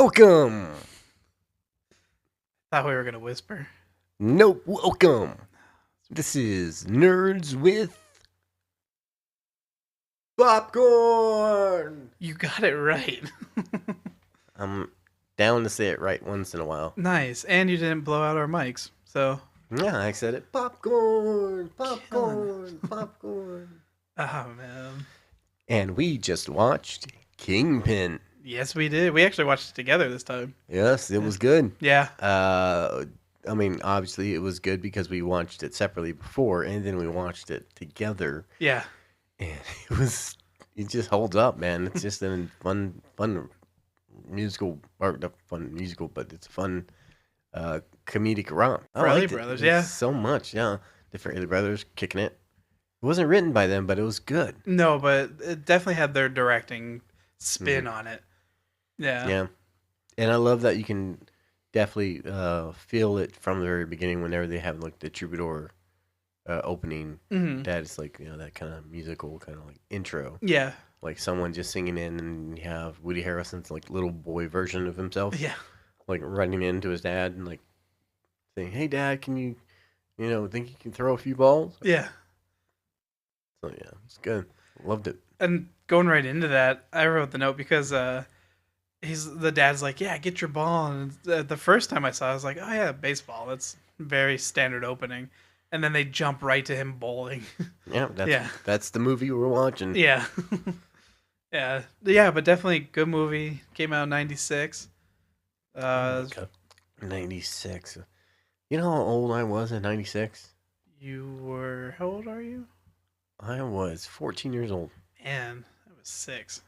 Welcome. Thought we were gonna whisper. Nope, welcome. This is Nerds with Popcorn. You got it right. I'm down to say it right once in a while. Nice, and you didn't blow out our mics, so. Yeah, I said it. Popcorn, Killing popcorn, popcorn. Oh man. And we just watched Kingpin. Yes, we did. We actually watched it together this time. Yes, it was good. Yeah. I mean, obviously it was good because we watched it separately before, and then we watched it together. Yeah. And it just holds up, man. It's just a fun musical, or not fun musical, but it's a fun comedic romp. Farrelly brothers, yeah. So much, yeah. The Farrelly brothers kicking it. It wasn't written by them, but it was good. No, but it definitely had their directing spin on it. Yeah. Yeah. And I love that you can definitely feel it from the very beginning whenever they have like the troubadour opening. Mm-hmm. That is like, that kind of musical kind of like intro. Yeah. Like someone just singing in, and you have Woody Harrelson's like little boy version of himself. Yeah. Like running into his dad and like saying, "Hey dad, can you think you can throw a few balls?" Yeah. So yeah, it's good. Loved it. And going right into that, I wrote the note because the dad's like, "Yeah, get your ball." And the first time I saw it, I was like, "Oh yeah, baseball. That's very standard opening." And then they jump right to him bowling. Yeah, that's the movie we're watching. Yeah. Yeah, but definitely good movie. Came out in 96. 96. You know how old I was in 96? You were, how old are you? I was 14 years old. Man, I was 6.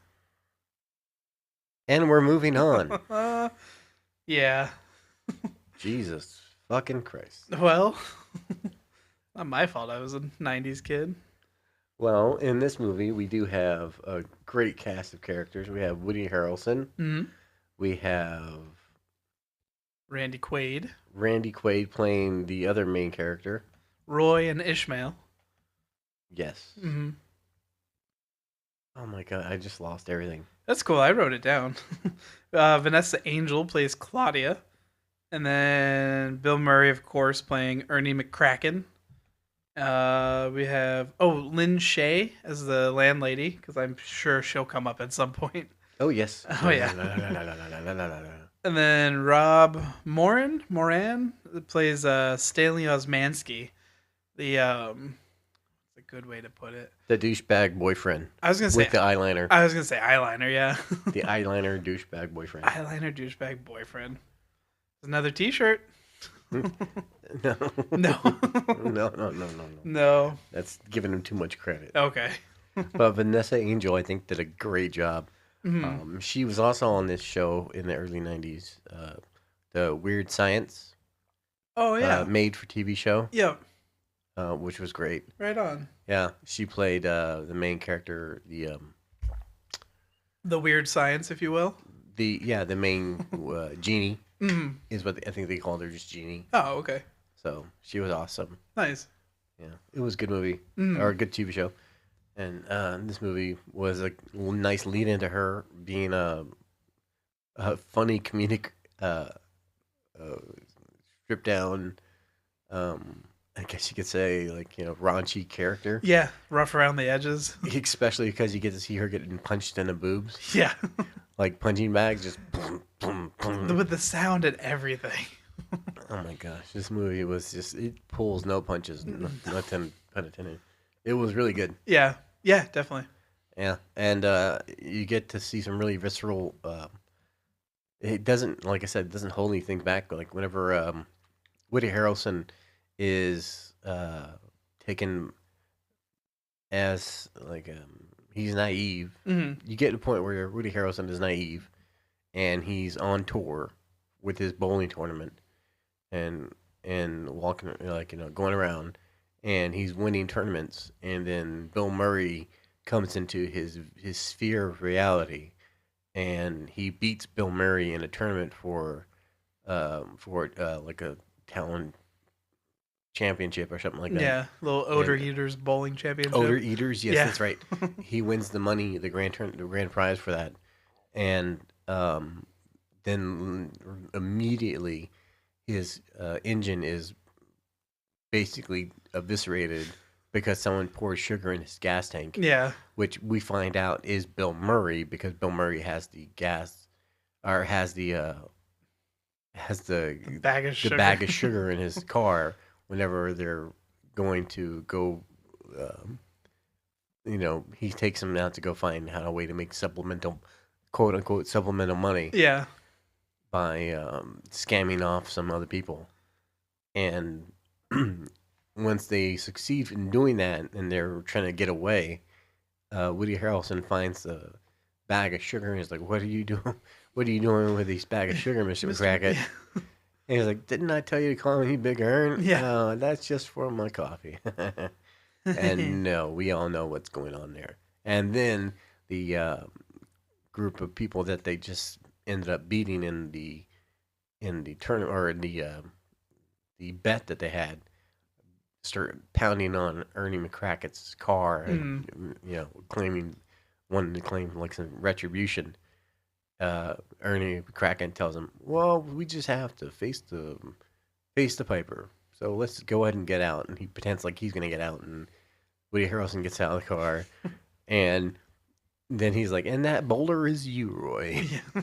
And we're moving on. Yeah. Jesus fucking Christ. Well, not my fault. I was a 90s kid. Well, in this movie, we do have a great cast of characters. We have Woody Harrelson. Mm-hmm. We have Randy Quaid. Randy Quaid playing the other main character. Roy and Ishmael. Yes. Mm-hmm. Oh my god, I just lost everything. That's cool. I wrote it down. Vanessa Angel plays Claudia. And then Bill Murray, of course, playing Ernie McCracken. We have Lynn Shay as the landlady, because I'm sure she'll come up at some point. Oh yes. Oh yeah. And then Rob Moran plays Stanley Osmansky, the what's a good way to put it? The douchebag boyfriend. I was gonna say with the eyeliner. I was gonna say eyeliner, yeah. The eyeliner douchebag boyfriend. Eyeliner douchebag boyfriend. Another T-shirt. No. No. No. That's giving him too much credit. Okay. But Vanessa Angel, I think, did a great job. Mm-hmm. She was also on this show in the early 90s, the Weird Science. Oh, yeah. Made for TV show. Yep. Which was great. Right on. Yeah, she played the main character, the Weird Science, if you will. The main Jeannie Mm-hmm. is what I think they called her, just Jeannie. Oh, okay. So she was awesome. Nice. Yeah, it was a good movie or a good TV show, and this movie was a nice lead into her being a funny comedic stripped down. I guess you could say raunchy character. Yeah, rough around the edges. Especially because you get to see her getting punched in the boobs. Yeah. Like punching bags, just boom, boom, boom. With the sound and everything. Oh my gosh, this movie was it pulls no punches, not pun intended. It was really good. Yeah, definitely. Yeah, and you get to see some really visceral. It doesn't, like I said, it doesn't hold anything back. Like whenever Woody Harrelson is taken as he's naive. Mm-hmm. You get to a point where Woody Harrelson is naive, and he's on tour with his bowling tournament, and walking going around, and he's winning tournaments, and then Bill Murray comes into his sphere of reality, and he beats Bill Murray in a tournament for like a talent championship or something like that. Yeah, little Odor Eaters bowling championship. Odor Eaters, yes, Yeah. that's right. He wins the money, the grand prize for that, and then immediately his engine is basically eviscerated because someone pours sugar in his gas tank, Yeah. which we find out is Bill Murray because Bill Murray has the gas or has Bag of the sugar. bag of sugar in his car whenever they're going to go. Um, he takes them out to go find how a way to make supplemental, quote unquote, supplemental money Yeah. by scamming off some other people. And once they succeed in doing that and they're trying to get away, Woody Harrelson finds a bag of sugar and he's like, "What are you doing? What are you doing with this bag of sugar, Mister McCracken?" And he's like, "Didn't I tell you to call me Big Earn? Yeah. That's just for my coffee." And no, we all know what's going on there. And then the group of people that they just ended up beating in the tournament or in the bet that they had start pounding on Ernie McCracken's car and claiming wanting to claim like some retribution. Ernie McCracken tells him, "Well, we just have to face the piper. So let's go ahead and get out." And he pretends like he's gonna get out, and Woody Harrelson gets out of the car, and then he's like, "And that boulder is you, Roy." Yeah.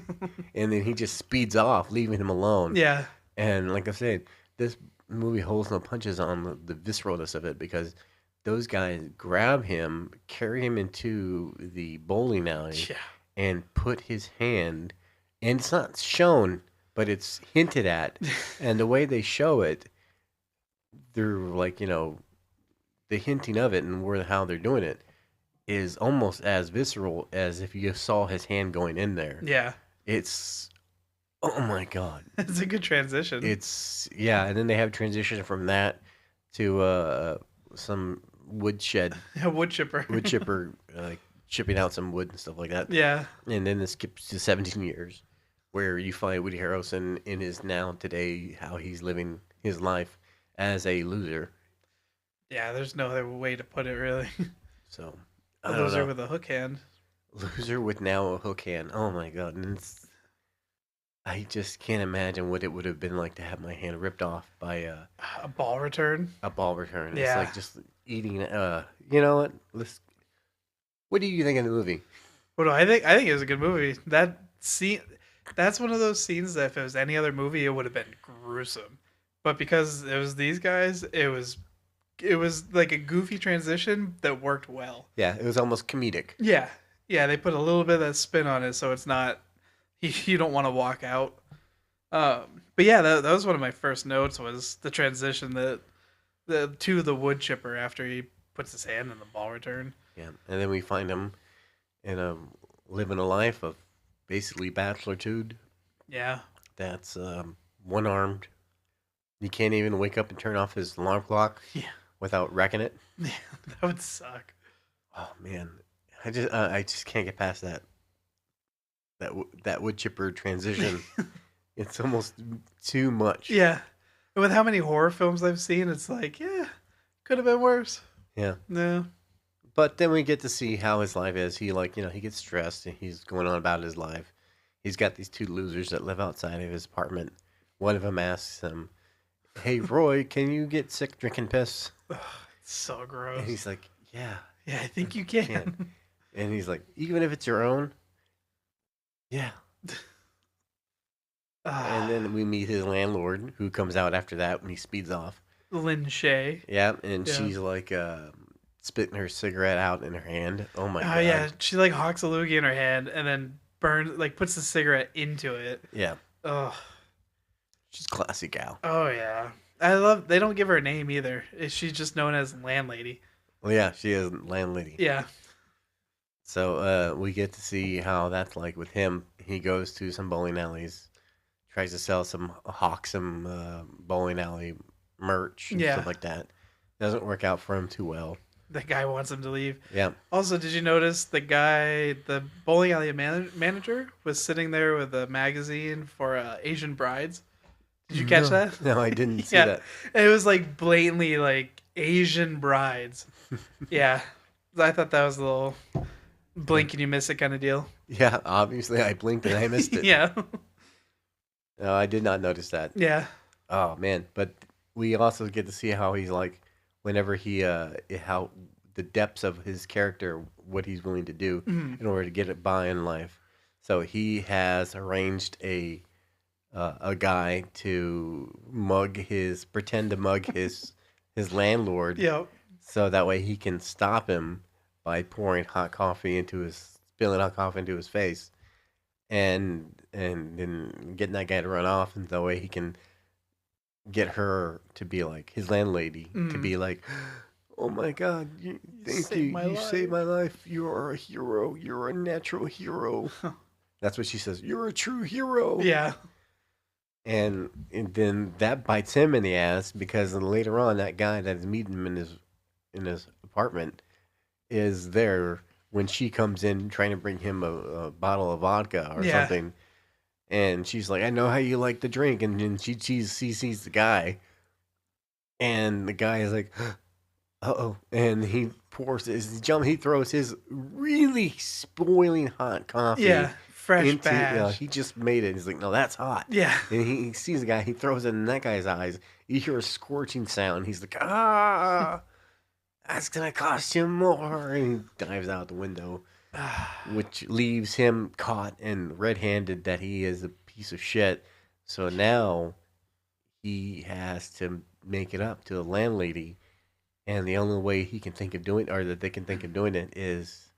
And then he just speeds off, leaving him alone. Yeah. And like I said, this movie holds no punches on the visceralness of it because those guys grab him, carry him into the bowling alley, Yeah. and put his hand, and it's not shown, but it's hinted at. And the way they show it, they're like, the hinting of it and how they're doing it is almost as visceral as if you saw his hand going in there. Yeah. It's, oh my God. It's a good transition. And then they have transition from that to some woodshed. A wood chipper. Wood chipper, chipping out some wood and stuff like that. Yeah. And then it skips to 17 years, where you find Woody Harrelson in his now today, how he's living his life as a loser. Yeah, there's no other way to put it, really. So, A loser with a hook hand. Loser with now a hook hand. Oh my God. And I just can't imagine what it would have been like to have my hand ripped off by A ball return. a ball return. Yeah. It's like just eating. You know what? What do you think of the movie? What do I think? I think it was a good movie. That scene, that's one of those scenes that if it was any other movie, it would have been gruesome. But because it was these guys, it was like a goofy transition that worked well. Yeah, it was almost comedic. Yeah, yeah, they put a little bit of that spin on it, so it's not you don't want to walk out. But yeah, that was one of my first notes was the transition to the wood chipper after he puts his hand in the ball return. Yeah, and then we find him living a life of basically bachelortude. Yeah, That's one armed. He can't even wake up and turn off his alarm clock. Yeah. Without wrecking it. Yeah, that would suck. Oh man, I just can't get past that wood chipper transition. It's almost too much. Yeah, and with how many horror films I've seen, it's like, yeah, could have been worse. Yeah. No. But then we get to see how his life is. He he gets stressed and he's going on about his life. He's got these two losers that live outside of his apartment. One of them asks him, "Hey Roy, can you get sick drinking piss?" Ugh, it's so gross. And he's like, "Yeah, yeah, I think you can. And he's like, "Even if it's your own?" Yeah. And then we meet his landlord, who comes out after that when he speeds off. Lynn Shay. Yeah, and she's like spitting her cigarette out in her hand. Oh my God. Oh yeah, she like hawks a loogie in her hand and then puts the cigarette into it. Yeah. Oh. She's a classy gal. Oh yeah. They don't give her a name either. She's just known as landlady. Well, yeah, she is landlady. Yeah. So we get to see how that's like with him. He goes to some bowling alleys, tries to sell some bowling alley merch and stuff like that. Doesn't work out for him too well. The guy wants him to leave. Yeah. Also, did you notice the bowling alley manager was sitting there with a magazine for Asian brides? Did you catch that? No, I didn't see that. It was like blatantly like Asian brides. Yeah. I thought that was a little blink and you miss it kind of deal. Yeah, obviously I blinked and I missed it. Yeah. No, I did not notice that. Yeah. Oh man, but we also get to see how he's like whenever how the depths of his character, what he's willing to do Mhm. in order to get it by in life. So he has arranged a guy to pretend to mug his landlord, Yep. so that way he can stop him by spilling hot coffee into his face, and then getting that guy to run off, and that way he can get her to be like his landlady to Mm. be like, oh my god, You thank you, saved my you saved life. my life, you are a hero, you're a natural hero. That's what she says, you're a true hero. Yeah. And then that bites him in the ass because then later on that guy that is meeting him in his apartment is there when she comes in trying to bring him a bottle of vodka or Yeah. something, and she's like, I know how you like the drink, and then she sees the guy, and the guy is like, uh-oh, and he throws his really spoiling hot coffee Yeah. Fresh into, batch. he just made it. He's like, no, that's hot. Yeah. And he sees the guy, he throws it in that guy's eyes. You hear a scorching sound. He's like, ah, that's gonna cost you more. And he dives out the window, which leaves him caught and red-handed that he is a piece of shit. So now he has to make it up to the landlady, and the only way he can think of doing, or that they can think of doing it, is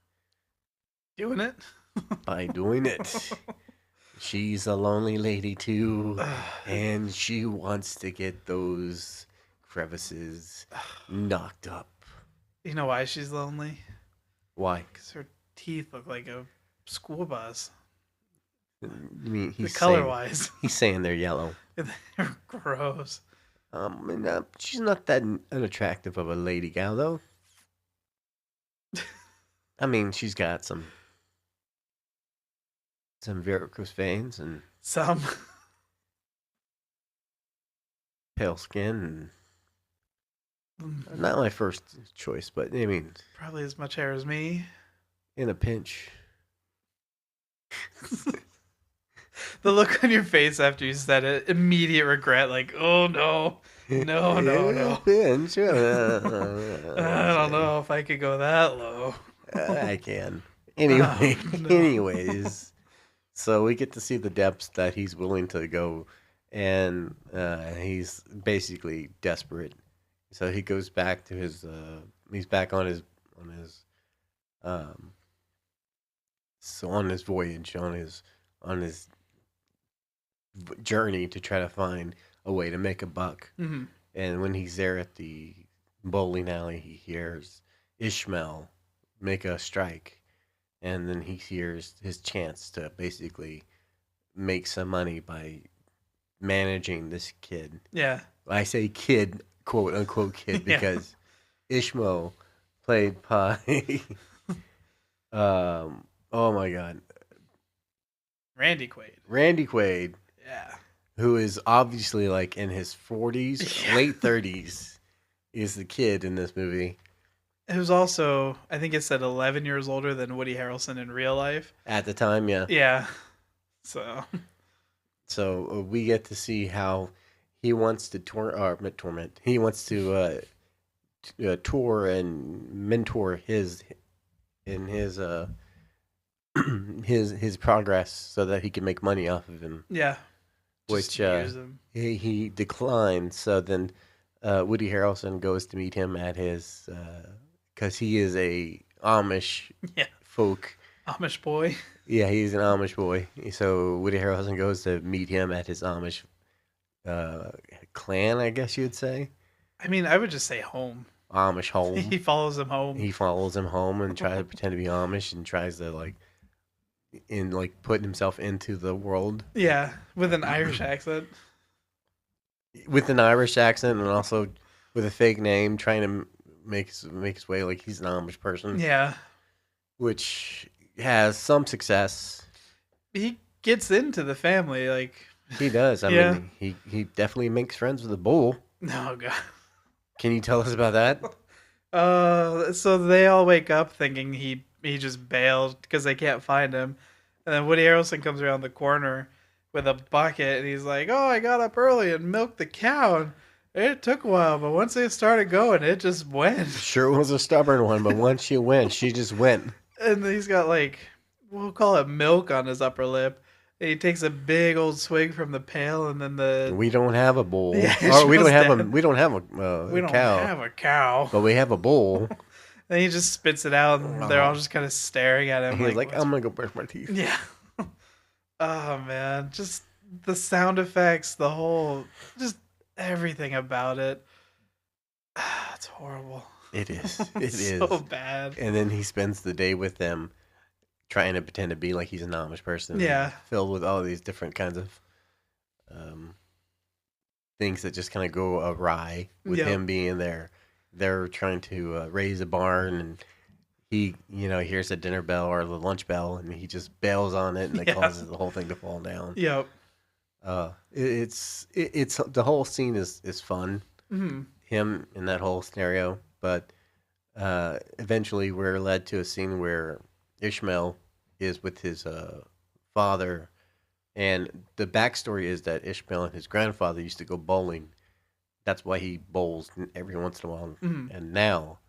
Doing it. by doing it. She's a lonely lady too, and she wants to get those crevices knocked up. You know why she's lonely? Why? Because her teeth look like a school bus. I mean, The color wise. he's saying they're yellow. They're gross. She's not that unattractive of a lady gal though. I mean, she's got some varicose veins and Some. pale skin, and not my first choice, but I mean, Probably as much hair as me. in a pinch. The look on your face after you said it, immediate regret, like, oh no. No, no, no. Pinch. I don't know if I could go that low. I can. Anyway, Oh, no. anyways, so we get to see the depths that he's willing to go, and he's basically desperate. So he goes back to his. He's back on his um. So on his voyage, on his journey to try to find a way to make a buck. Mhm. And when he's there at the bowling alley, he hears Ishmael make a strike, and then he hears his chance to basically make some money by managing this kid. Yeah. I say kid, quote unquote kid, Yeah. because Ishmael played by oh my god, Randy Quaid. Randy Quaid, Yeah. who is obviously like in his 40s, Yeah. late 30s, is the kid in this movie. It was also, I think it said 11 years older than Woody Harrelson in real life. At the time, yeah. Yeah. So, So we get to see how he wants to torment. He wants to tour and mentor his his progress so that he can make money off of him, yeah. which Use them. he declined. So then Woody Harrelson goes to meet him at his because he is a Amish Yeah. folk. Amish boy. Yeah, he's an Amish boy. So Woody Harrelson goes to meet him at his Amish clan, I guess you'd say. I mean, I would just say home. Amish home. He follows him home. He follows him home and tries to pretend to be Amish and tries to put himself into the world Yeah, with an Irish accent. with an Irish accent and also with a fake name, trying to make his way like he's an Amish person, Yeah. which has some success. He gets into the family, like, He does. I Yeah. mean, he definitely makes friends with a bull. oh god. Can you tell us about that? So they all wake up thinking he just bailed because they can't find him, and then Woody Harrelson comes around the corner with a bucket, and he's like, "Oh, I got up early and milked the cow. And it took a while, but once it started going, it just went." Sure was a stubborn one, but once she went, she just went. And he's got like, we'll call it milk on his upper lip. And he takes a big old swig from the pail, and then the We don't have a bull, Yeah, or we don't have a Ishmael's we don't have we a don't cow, have a cow. but we have a bull. And he just spits it out, and they're all just kind of staring at him. And he's like, "What's-" I'm gonna go brush my teeth. Yeah. Oh man, just the sound effects, the whole, just everything about it. It's horrible. It is. It It's is so bad. And then he spends the day with them, trying to pretend to be like he's an Amish person. Yeah. Filled with all these different kinds of things that just kind of go awry with Yep. him being there. They're trying to raise a barn, and he, hears the dinner bell or the lunch bell, and he just bails on it, and it Yeah. causes the whole thing to fall down. Yep. It's the whole scene is fun. Mhm. Him in that whole scenario, but eventually we're led to a scene where Ishmael is with his father, and the backstory is that Ishmael and his grandfather used to go bowling. That's why he bowls every once in a while, Mhm. and now,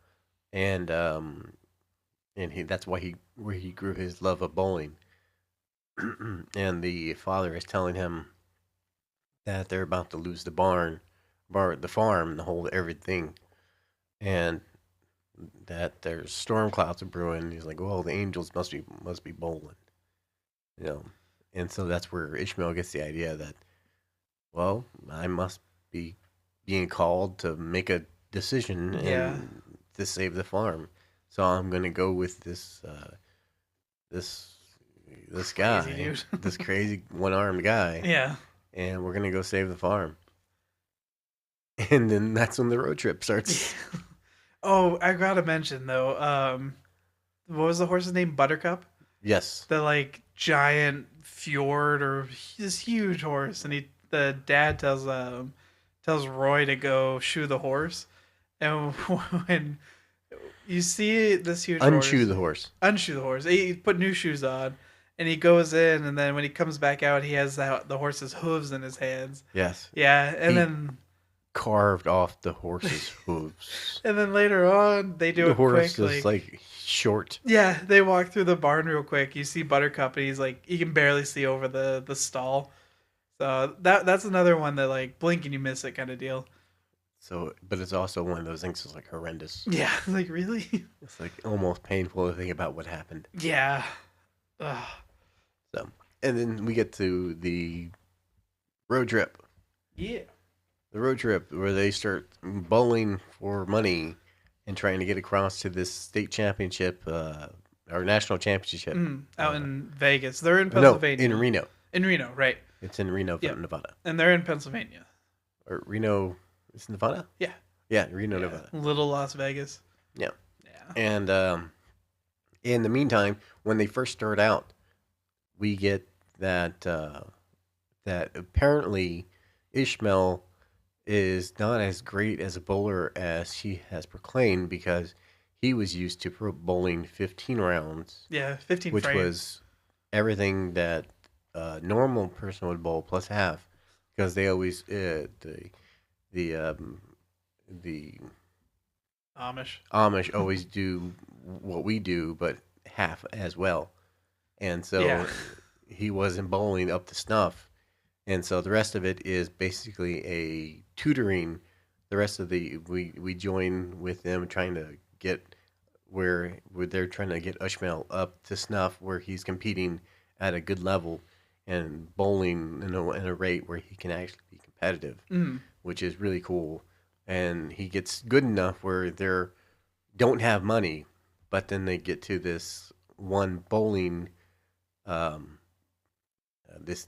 and that's why where he grew his love of bowling. And the father is telling him that they're about to lose the the farm, the whole everything, and that there's storm clouds are brewing. He's like, "Well, the angels must be bowling," you know, and so that's where Ishmael gets the idea that, well, I must be being called to make a decision Yeah. and to save the farm. So I'm gonna go with this guy, Crazy dude. this crazy one-armed guy, Yeah. and we're gonna go save the farm. And then that's when the road trip starts. Oh, I gotta mention though. What was the horse's name? Buttercup. Yes. The like giant fjord or this huge horse, and the dad tells Roy to go shoe the horse, and when you see this huge Unshoe horse, the horse. unshoe the horse, he put new shoes on, and he goes in, and then when he comes back out, he has the horse's hooves in his hands. Yes. Yeah, and He then carved off the horse's hooves. and then later on they do The it horse quick, is like short. yeah, they walk through the barn real quick. You see Buttercup, and he's like, he can barely see over the stall. So that's another one that like blink and you miss it kind of deal. So, but it's also one of those things that's like horrendous. Yeah, like really. It's like almost painful to think about what happened. Yeah. Ugh. So, and then we get to the road trip. Yeah. The road trip where they start bowling for money and trying to get across to this state championship, or national championship. Out in Vegas. They're in No, Pennsylvania. in Reno. In Reno, right? It's in Reno, Yep. Nevada. And they're in Pennsylvania. Or Reno, it's Nevada? Yeah. Yeah, Reno, Yeah. Nevada. Little Las Vegas. Yeah. Yeah. And in the meantime, when they first start out, we get that that apparently Ishmael is not as great as a bowler as he has proclaimed, because he was used to bowling 15 rounds, Yeah, 15 which frames. was everything that a normal person would bowl plus half, because they always the Amish. Amish always do what we do, but half as well. And so Yeah. he wasn't bowling up to snuff. And so the rest of it is basically a tutoring. The rest of we join with them trying to get where they're trying to get Ishmael up to snuff, where he's competing at a good level and bowling in a rate where he can actually be competitive, which is really cool. And he gets good enough where they don't have money, but then they get to this one bowling,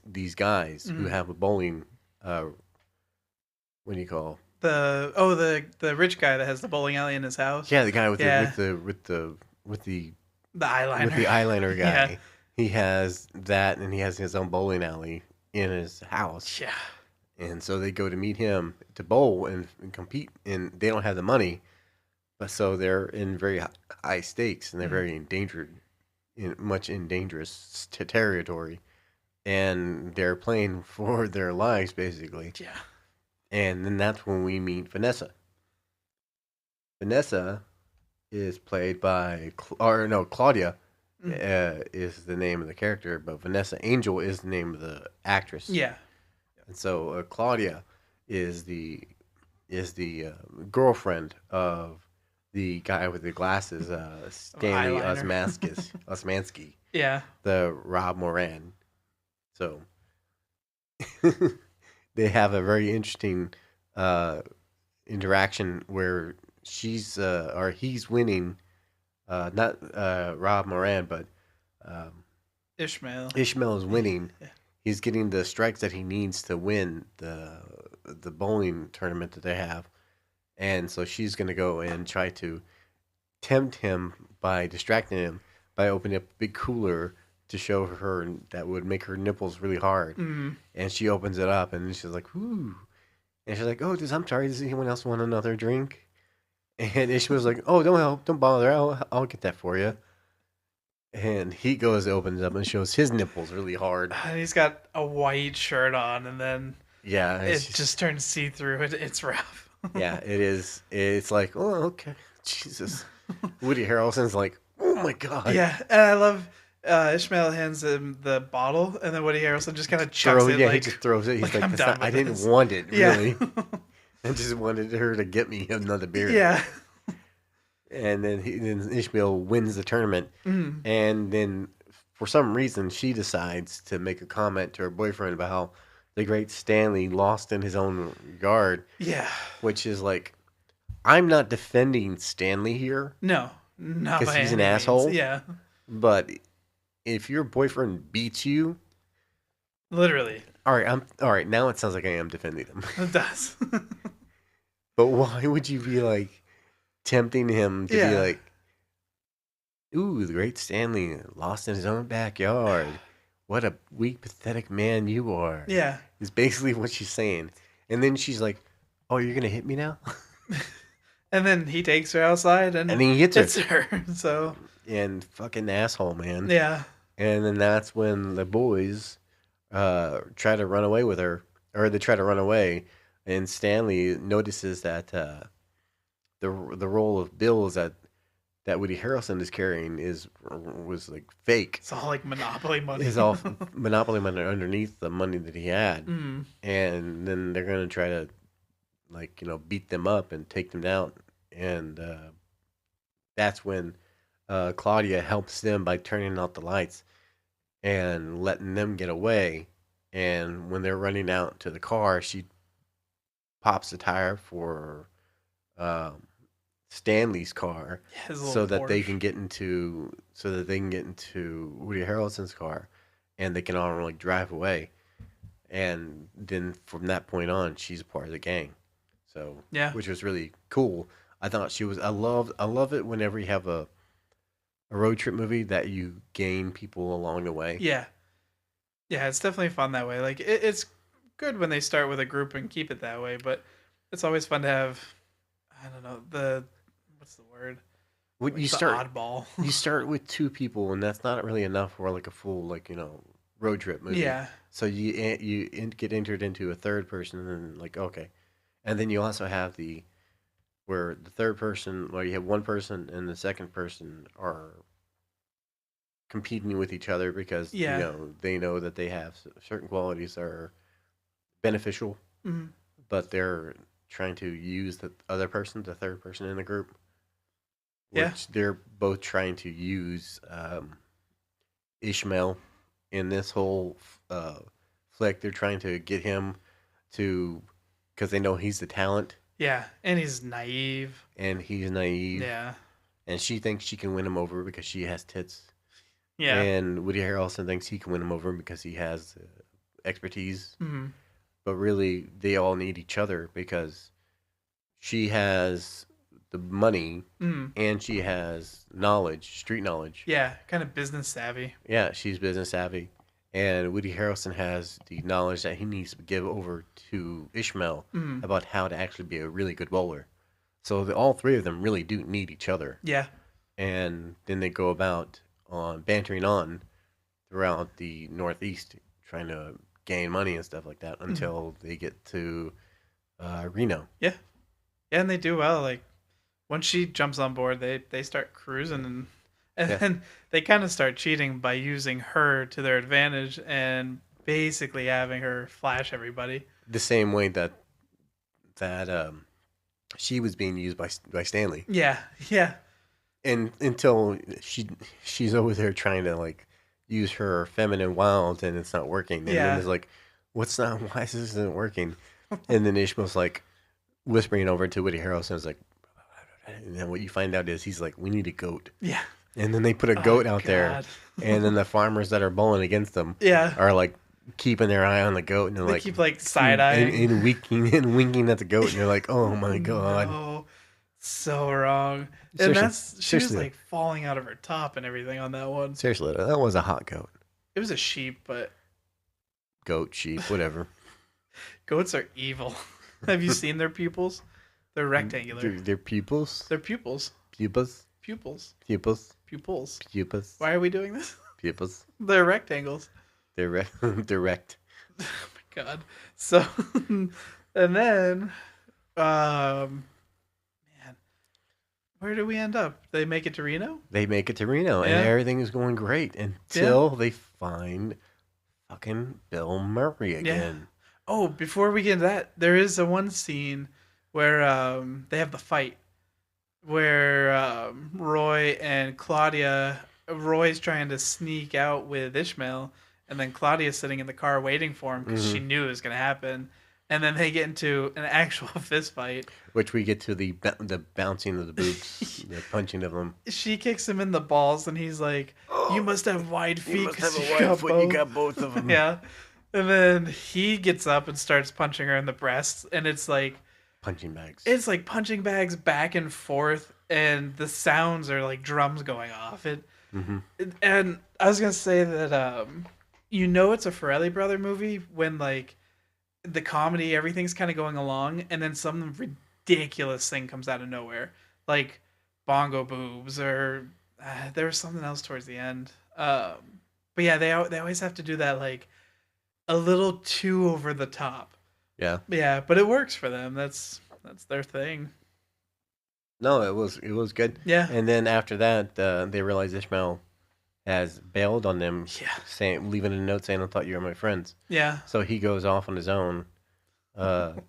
these guys who have a bowling, what do you call? The rich guy that has the bowling alley in his house. Yeah, the guy with Yeah. the The eyeliner. with the eyeliner guy. Yeah. He has that, and he has his own bowling alley in his house. Yeah. And so they go to meet him to bowl and compete, and they don't have the money, but so they're in very high stakes, and they're very endangered, much in dangerous territory. and they're playing for their lives basically. Yeah. And then that's when we meet Vanessa. Vanessa is played by, or no, Claudia Mm. is the name of the character, but Vanessa Angel is the name of the actress. Yeah. And so Claudia is the girlfriend of the guy with the glasses, Stanley Eyeliner. Osmansky, Yeah. the Rob Moran. So they have a very interesting uh, interaction where he's winning, not Rob Moran, but um, Ishmael. Ishmael is winning. Yeah. He's getting the strikes that he needs to win the bowling tournament that they have, and so she's gonna go and try to tempt him by distracting him by opening up a big cooler to show her that would make her nipples really hard. Mm. And she opens it up and she's like, "Ooh," and she's like, "Oh, I'm sorry. Does anyone else want another drink?" And Ishmael's like, "Oh, don't bother. I'll get that for you." And he goes, opens up, and shows his nipples really hard. And he's got a white shirt on, and then Yeah, it just turns see through. It's rough. yeah, it is. It's like, oh, okay, Jesus. Woody Harrelson's like, oh my god. Yeah, and I love Ishmael hands him the bottle, and then Woody Harrelson just kind of chucks it. Yeah, like, he just throws it. He's like, I'm "That's done not, I with didn't this." want it, Yeah. really. I just wanted her to get me another beer." Yeah. And then then Ishmael wins the tournament, Mm. and then for some reason she decides to make a comment to her boyfriend about how the great Stanley lost in his own yard, Yeah. which is like, I'm not defending Stanley here No, not 'cause by he's an any means. asshole. Yeah, but if your boyfriend beats you, literally, all right. Now it sounds like I am defending him, it does. but why would you be like tempting him to be Yeah. like, "Ooh, the great Stanley lost in his own backyard. What a weak, pathetic man you are." Yeah, Is basically what she's saying. And then she's like, "Oh, you're gonna hit me now?" and then he takes her outside, and And he hits her. it's her. So And fucking asshole, man. yeah, And then that's when the boys try to run away with her, or they try to run away. And Stanley notices that the role of bills that Woody Harrelson is carrying was like fake. it's all like Monopoly money. Is all monopoly money underneath the money that he had. Mm. And then they're gonna try to beat them up and take them down, and that's when Claudia helps them by turning out the lights and letting them get away. And when they're running out to the car, she pops the tire for um, Stanley's car His so little that they Porsche. can get into Woody Harrelson's car, and they can all like drive away. And then from that point on, she's a part of the gang. So Yeah. which was really cool. I thought she was. I love it whenever you have a road trip movie that you gain people along the way. Yeah, yeah, it's definitely fun that way. Like it's good when they start with a group and keep it that way, but it's always fun to have. I don't know what's the word? When Like you the start, oddball. you start with two people, and that's not really enough for like a full road trip movie. Yeah, So get entered into a third person, and like okay, and then you also have where the third person, where you have one person and the second person are competing with each other because Yeah. they know that they have certain qualities that are beneficial, Mhm. but they're trying to use the other person, the third person in the group, Yeah. which they're both trying to use Ishmael in this whole flick. They're trying to get him to, because they know he's the talent Yeah, and he's naive. and he's naive, Yeah, and she thinks she can win him over because she has tits. yeah. And Woody Harrelson thinks he can win him over because he has expertise. Mhm. But really, they all need each other because she has the money Mhm. and she has knowledge, street knowledge. Yeah, kind of business savvy. Yeah, she's business savvy. And Woody Harrelson has the knowledge that he needs to give over to Ishmael Mhm. about how to actually be a really good bowler. So all three of them really do need each other. Yeah, And then they go about on bantering on throughout the Northeast, trying to gain money and stuff like that until they get to Reno. Yeah, yeah, and they do well. Like once she jumps on board, they start cruising, and Yeah. then they kind of start cheating by using her to their advantage and basically having her flash everybody. The same way that she was being used by Stanley, Yeah, yeah, and until she's over there trying to like use her feminine wiles and it's not working, and Yeah. then it's like, what's not? Why is this isn't working? And then Ishmael's like whispering over to Woody Harrelson, is like, and then what you find out is he's like, we need a goat, yeah. and then they put a goat out there, God. and then the farmers that are bowling against them Yeah, are like keeping their eye on the goat, and they're they like keep like side eyeing and winking at the goat, and you're like, oh my god. No, so wrong. And Seriously, she was seriously. like falling out of her top and everything on that one. Seriously, that was a hot goat. It was a sheep, but Goat, sheep, whatever. goats are evil. Have you seen their pupils? They're rectangular. Their pupils? They're pupils. Pupils? Pupils. Pupils? Pupils. Pupils? Why are we doing this? Pupils? They're rectangles. Direct. Oh my god. So, and then, man, where do we end up? They make it to Reno? They make it to Reno, Yeah. and everything is going great until they find fucking Bill Murray again. Oh, before we get into that, there is a one scene where they have the fight where Roy and Claudia. Roy's trying to sneak out with Ishmael, and then Claudia's sitting in the car waiting for him because she knew it was going to happen. And then they get into an actual fist fight. Which we get to the bouncing of the boobs, the punching of them. She kicks him in the balls, and he's like, "You must have wide feet. You must 'cause have you a got wide foot. You both." got both of them. Yeah. And then he gets up and starts punching her in the breasts, and it's like Punching bags. punching bags back and forth, and the sounds are like drums going off. And I was gonna say that it's a Farrelly brother movie when like the comedy, everything's kind of going along, and then some ridiculous thing comes out of nowhere, like bongo boobs, or there was something else towards the end. But yeah, they always have to do that like a little too over the top. Yeah. Yeah, but it works for them. That's their thing. No, it was good. Yeah. And then after that, they realize Ishmael has bailed on them, Yeah. leaving a note saying, "I thought you were my friends." Yeah. So he goes off on his own,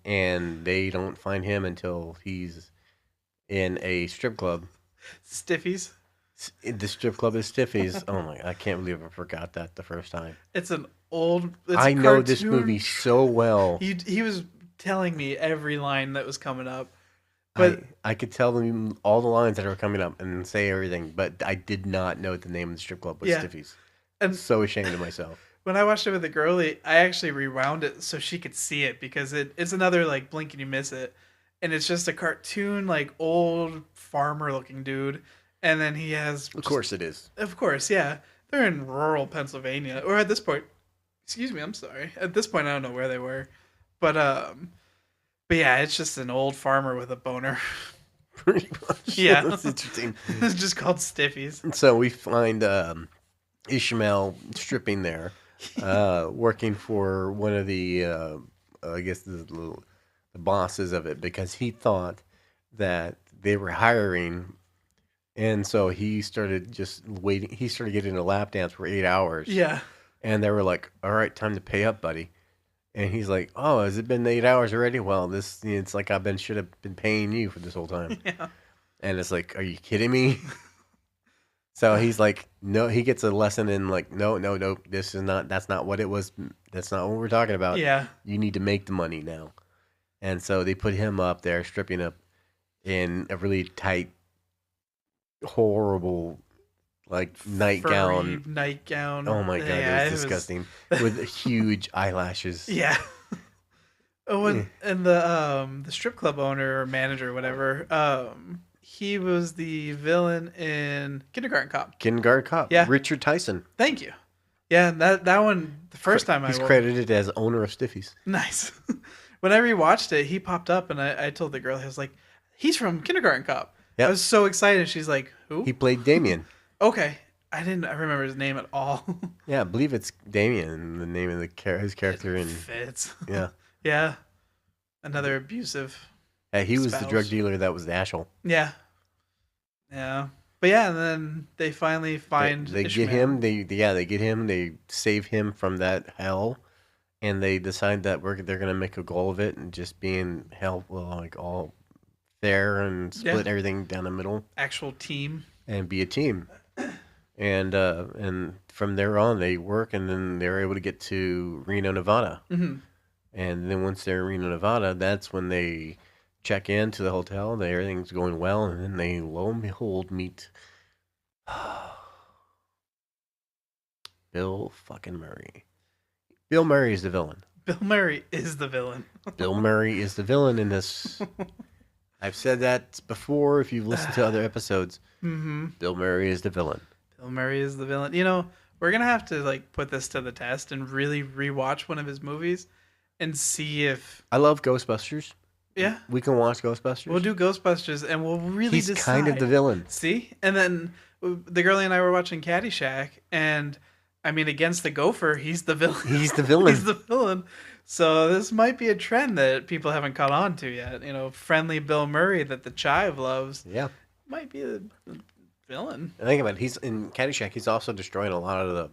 and they don't find him until he's in a strip club. Stiffies. The strip club is Stiffy's. Oh my! I can't believe I forgot that the first time. It's an old. It's I a know this cartoon. movie so well. He was telling me every line that was coming up, but I could tell them all the lines that were coming up and say everything, but I did not know the name of the strip club was Yeah. Stiffy's. And I'm so ashamed of myself. when I watched it with the girlie, I actually rewound it so she could see it because it's another like blink and you miss it, and it's just a cartoon like old farmer looking dude, and then he has Of course it is. Of course, yeah. They're in rural Pennsylvania. Or at this point, excuse me, I'm sorry. At this point I don't know where they were. But yeah, it's just an old farmer with a boner. Pretty much. Yeah. That's interesting. It's just called Stiffies. And so we find Ishmael stripping there, working for one of the, I guess the bosses of it, because he thought that they were hiring. And so he started just waiting. He started getting a lap dance for 8 hours. Yeah. And they were like, "All right, time to pay up, buddy." And he's like, "Oh, has it been 8 hours already? Well, it's like should have been paying you for this whole time." Yeah. And it's like, "Are you kidding me?" So he's like, "No." He gets a lesson in like, "No. That's not what it was. That's not what we're talking about. Yeah. You need to make the money now." And so they put him up there, stripping up in a really tight, horrible, like nightgown. Furry nightgown. Oh my god, Yeah, it was disgusting. With huge eyelashes. Yeah. Oh, and the strip club owner or manager or whatever, he was the villain in Kindergarten Cop. Kindergarten Cop. Yeah. Richard Tyson. Thank you. Yeah, that one, the first time He's credited as owner of Stiffy's. Nice. When I rewatched it, he popped up, and I told the girl, I was like, he's from Kindergarten Cop. Yep. I was so excited. She's like, who? He played Damien. Okay. I didn't remember his name at all. Yeah, I believe it's Damien, the name of his It character. And fits. yeah, Yeah, another abusive yeah, he was the drug spouse. dealer that was the Ashel. Yeah, yeah. But yeah, and then they finally find They get Ishmael. him. They get him. They save him from that hell, and they decide that they're gonna make a goal of it and just being hell, well, like all fair and Yeah, split everything down the middle actual team. and be a team. And from there on, they work, and then they're able to get to Reno, Nevada. Hmm. And then once they're in Reno, Nevada, that's when they check into the hotel. Everything's going well, and then they, lo and behold, meet Bill fucking Murray. Bill Murray is the villain. Bill Murray is the villain. Bill Murray is the villain in this. I've said that before. If you've listened to other episodes, Hmm. Bill Murray is the villain. Bill Murray is the villain. You know, we're gonna have to like put this to the test and really rewatch one of his movies and see if I love Ghostbusters. yeah, We can watch Ghostbusters. we'll do Ghostbusters and we'll really He's decide. kind of the villain. See, and then the girlie and I were watching Caddyshack, and I mean, against the gopher, he's the villain. He's the villain. He's the villain. So this might be a trend that people haven't caught on to yet. You know, friendly Bill Murray that the Chive loves Yeah. might be the villain. I think about it. He's in Caddyshack. He's also destroying a lot of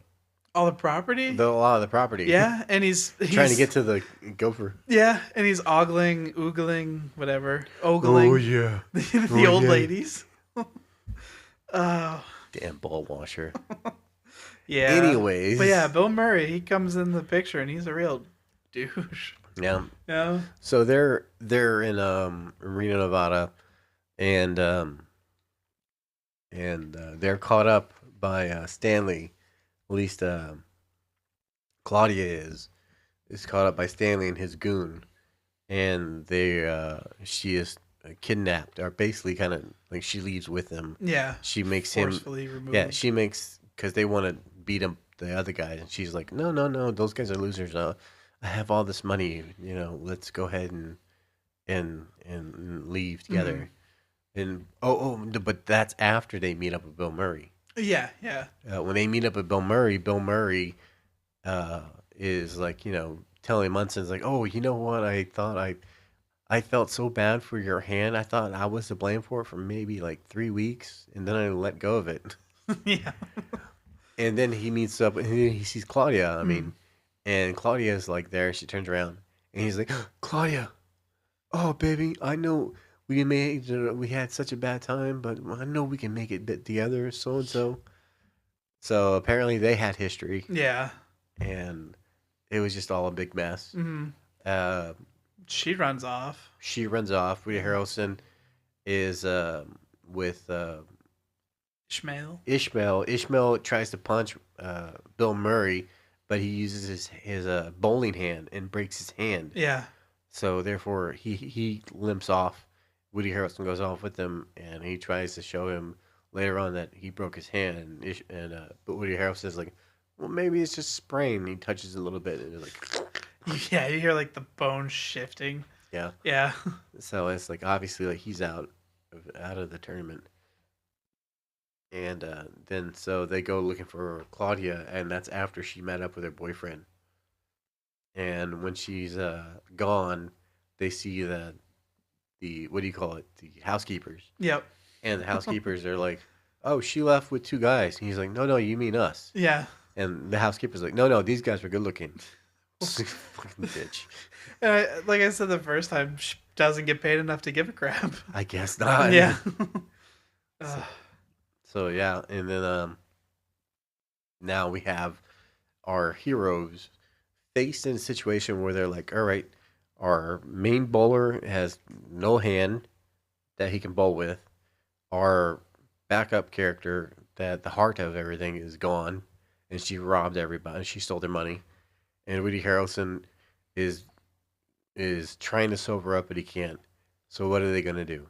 All the property. a lot of the property. Yeah, and he's Trying to get to the gopher. yeah, and he's oogling, whatever, ogling yeah. the old yeah. ladies. Oh, Damn ball washer. yeah. Anyways. But yeah, Bill Murray, he comes in the picture and he's a real douche. Yeah. Yeah. So they're in Reno, Nevada, and they're caught up by Stanley. At least Claudia is caught up by Stanley and his goon, and she is kidnapped, or basically kind of like she leaves with him. Yeah. She makes Forcefully him. removed. Yeah, she makes because they want to beat him the other guys, and she's like, no, no, no, those guys are losers. I have all this money, let's go ahead and leave together. And but that's after they meet up with Bill Murray. Yeah, yeah. When they meet up with Bill Murray is like, telling Munson's like, oh, you know what? I felt so bad for your hand. I thought I was to blame for it for maybe like 3 weeks, and then I let go of it. Yeah. And then he meets up and he sees Claudia. I mean, and Claudia's like there. She turns around and he's like, Claudia, oh baby, I know we had such a bad time, but I know we can make it together. So and so. So apparently they had history, Yeah. and it was just all a big mess. Hmm. Uh, She runs off. she runs off. Woody Harrelson is with Ishmael. Ishmael. Ishmael tries to punch Bill Murray, but he uses his bowling hand and breaks his hand. Yeah. So therefore, he limps off. Woody Harrelson goes off with him, and he tries to show him later on that he broke his hand. But Woody Harrelson is like, well, maybe it's just sprain. He touches it a little bit, and it's like, Yeah, you hear like the bone shifting. yeah. Yeah. So it's like obviously like he's out of the tournament. And then so they go looking for Claudia, and that's after she met up with her boyfriend. And when she's gone, they see the what do you call it? The housekeepers. Yep. And the housekeepers are like, "Oh, she left with 2 guys." And he's like, "No, no, you mean us." Yeah. And the housekeeper's like, "No, no, these guys were good looking." Fucking bitch. And like I said the first time, she doesn't get paid enough to give a crap. I guess not. Yeah. So yeah, and then now we have our heroes faced in a situation where they're like, all right, our main bowler has no hand that he can bowl with. Our backup character, that the heart of everything is gone, and she robbed everybody. She stole their money, and Woody Harrelson is trying to sober up, but he can't. So what are they gonna do?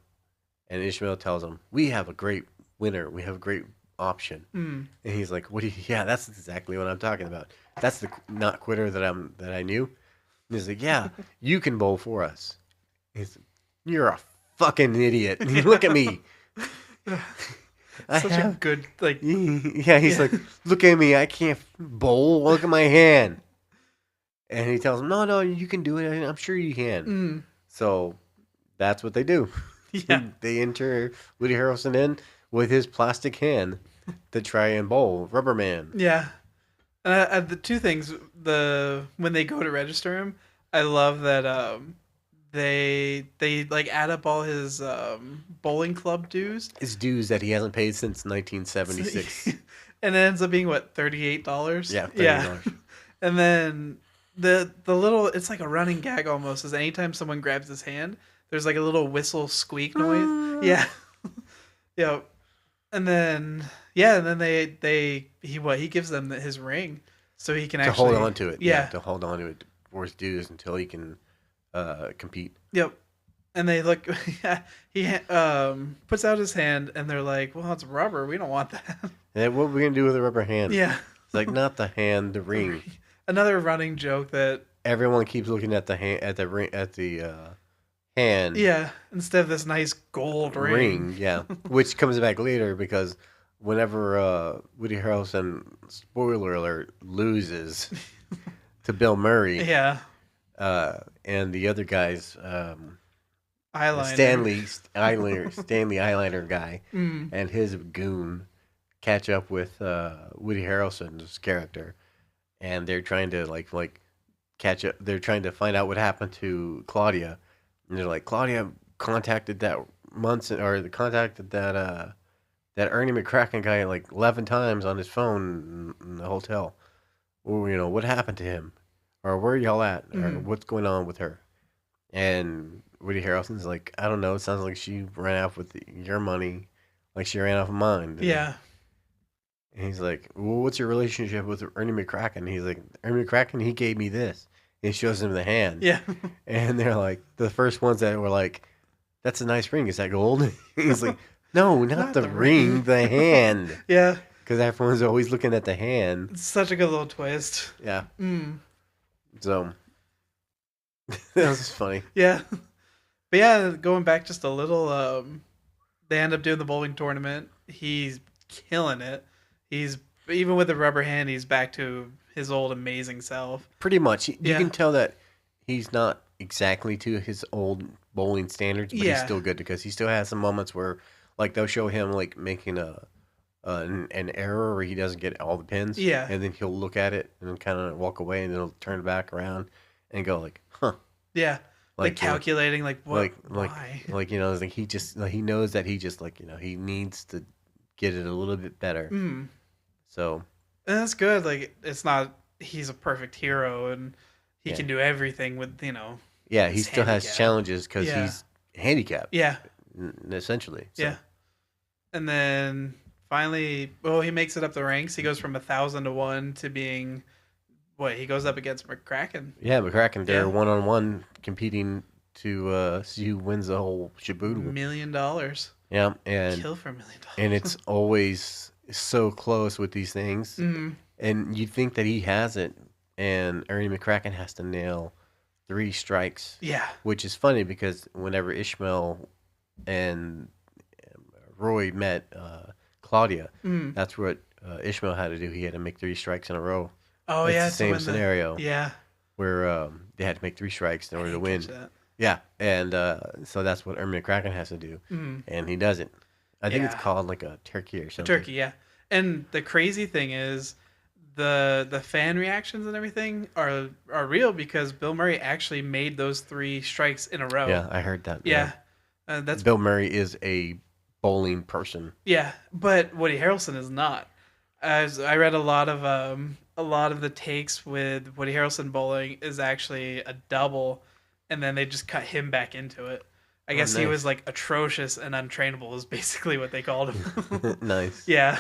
And Ishmael tells him, "We have a great winner. We have a great option." Mm. And he's like, "What do you?" Yeah, that's exactly what I'm talking about. That's the not quitter that I knew. And he's like, "Yeah, you can bowl for us." He's like, "You're a fucking idiot. Look at me." I Such a have. good like. Yeah, he's Yeah. like, look at me, I can't bowl. Look at my hand. And he tells him, no, no, you can do it. I'm sure you can. Mm, So that's what they do. yeah. They enter Woody Harrelson in with his plastic hand to try and bowl. Rubber Man. Yeah. The two things, the when they go to register him, I love that they like add up all his bowling club dues. His dues that he hasn't paid since So, 1976. and it ends up being what, $38? Yeah, Yeah. $38. And then the little, it's like a running gag almost, is anytime someone grabs his hand, there's like a little whistle squeak noise. Yeah. Yeah. And then he gives them he ring so he can To actually hold on to it. Yeah. To hold on to it for his dues until he can compete. Yep. And they look. He puts out his hand, and they're like, "Well, it's rubber. We don't want that." And what are we going to do with a rubber hand? Yeah. It's like, not the hand, the ring. Another running joke that. Everyone keeps looking at the hand, at the ring, at the hand. Yeah. Instead of this nice gold ring. Yeah. Which comes back later because whenever Woody Harrelson, spoiler alert, loses to Bill Murray, Yeah. and the other guys, Eyeliner. Stanley Eyeliner guy, Mm. and his goon catch up with Woody Harrelson's character, and they're trying to like catch up. They're trying to find out what happened to Claudia, and they're like, Claudia contacted that that Ernie McCracken guy like 11 times on his phone in the hotel. Or, what happened to him? Or where are y'all at? Or what's going on with her? And Woody Harrelson's like, I don't know. It sounds like she ran off with your money, like she ran off of mine. Yeah. And he's like, well, what's your relationship with Ernie McCracken? He's like, Ernie McCracken, he gave me this. And he shows him the hand. Yeah. And they're like, the first ones that were like, that's a nice ring. Is that gold? He's like, no, not the ring, the hand. Yeah. Because everyone's always looking at the hand. It's such a good little twist. Yeah. Mm. So, that was funny. Yeah. But yeah, going back just a little, they end up doing the bowling tournament. He's killing it. He's, even with the rubber hand, he's back to his old amazing self. Pretty much. You Yeah. can tell that he's not exactly to his old bowling standards, but he's Yeah. still good because he still has some moments where, like, they'll show him, like, making an error where he doesn't get all the pins. Yeah. And then he'll look at it and then kind of walk away and then he'll turn back around and go, like, huh. Yeah. Like calculating, like, what, why? Like, like he just, like, he knows that he just, like, he needs to get it a little bit better. Mm. So. And that's good. Like, it's not, he's a perfect hero and he can do everything with, Yeah, he his still has handicap. challenges because Yeah. he's handicapped. Yeah. Essentially. So. Yeah. And then finally, he makes it up the ranks. He goes from 1,000 to 1 to being, he goes up against McCracken. Yeah, McCracken, they're Yeah. one-on-one competing to see who wins the whole $1 shaboodle. million. Yeah, and Kill for $1 million. and it's always so close with these things. Mm-hmm. And you'd think that he has it, and Ernie McCracken has to nail 3 strikes. Yeah. Which is funny because whenever Ishmael and Roy met Claudia, that's what Ishmael had to do. He had to make 3 strikes in a row. Oh, It's yeah. the same scenario. Yeah. Where they had to make 3 strikes in order to win. Yeah, and so that's what Ernie McCracken has to do, and he doesn't. I think it's Yeah. called like a turkey or something. Turkey, yeah. And the crazy thing is, the fan reactions and everything are real because Bill Murray actually made those 3 strikes in a row. Yeah, I heard that. Yeah. That's Bill Murray is a bowling person. Yeah, but Woody Harrelson is not. As I read a lot of the takes with Woody Harrelson bowling is actually a double, and then they just cut him back into it. I guess he nice. was like atrocious and untrainable is basically what they called him. Nice. Yeah.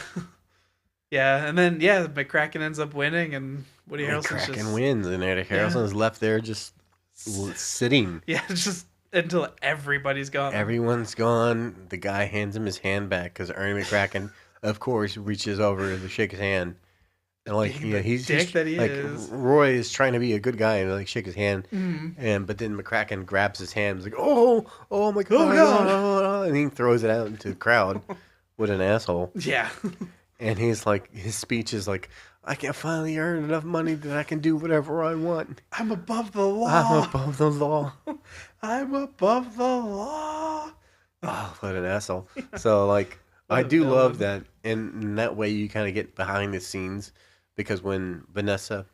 Yeah, and then McCracken ends up winning, and Woody Harrelson's McCracken just wins, and Eddie Harrelson's left there just sitting. just until everybody's gone. Everyone's gone. The guy hands him his hand back because Ernie McCracken, of course, reaches over to shake his hand. And like, Being the dick that he like, is. Roy is trying to be a good guy and like shake his hand, but then McCracken grabs his hand, and is like, oh my god, God. and he throws it out into the crowd. what an asshole. Yeah. And he's like, his speech is like, I can finally earn enough money that I can do whatever I want. I'm above the law. I'm above the law. I'm above the law. Oh, what an asshole. So, like, What I a do love villain. that. And in that way, you kind of get behind the scenes because when Vanessa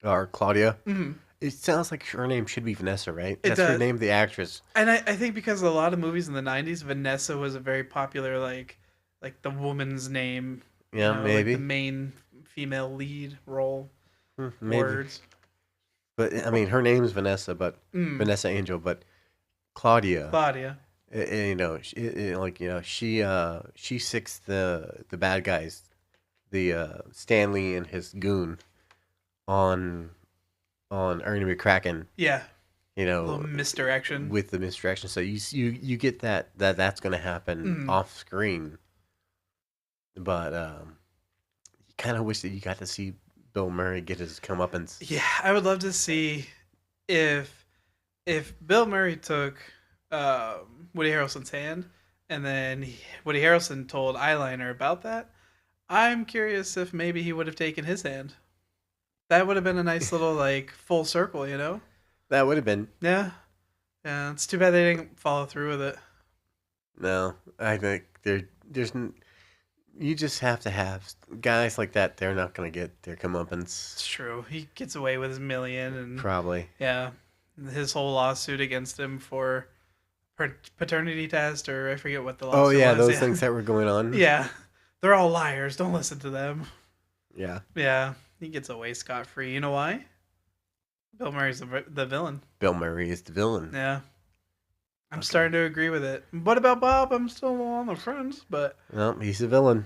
or Claudia, Mhm. it sounds like her name should be Vanessa, right? It That's her does. name, the actress. And I think because a lot of movies in the 90s, Vanessa was a very popular, like the woman's name, Yeah, like the maybe. main female lead role Maybe. words. But, I mean, her name's Vanessa, but Mm, Vanessa Angel, but Claudia, Claudia. she sicks the bad guys, the Stanley and his goon on Ernie McCracken, Yeah. you A little know, misdirection. with the misdirection. So you get that's going to happen Mm. off screen, but you kind of wish that you got to see Bill Murray get his comeuppance. Yeah, I would love to see if Bill Murray took Woody Harrelson's hand, and then Woody Harrelson told Eyeliner about that. I'm curious if maybe he would have taken his hand. That would have been a nice little like full circle, you know? That would have been Yeah. Yeah. It's too bad they didn't follow through with it. no. I think you just have to have guys like that. They're not going to get their comeuppance. It's true. He gets away with his million, and Probably. yeah, his whole lawsuit against him for paternity test, or I forget what the Oh lawsuit yeah, was. those things that were going on. Yeah, they're all liars. Don't listen to them. Yeah. Yeah, he gets away scot free. You know why? Bill Murray's the villain. Bill Murray is the villain. Yeah, I'm Okay. starting to agree with it. What about Bob? I'm still on the fence, but No, he's the villain.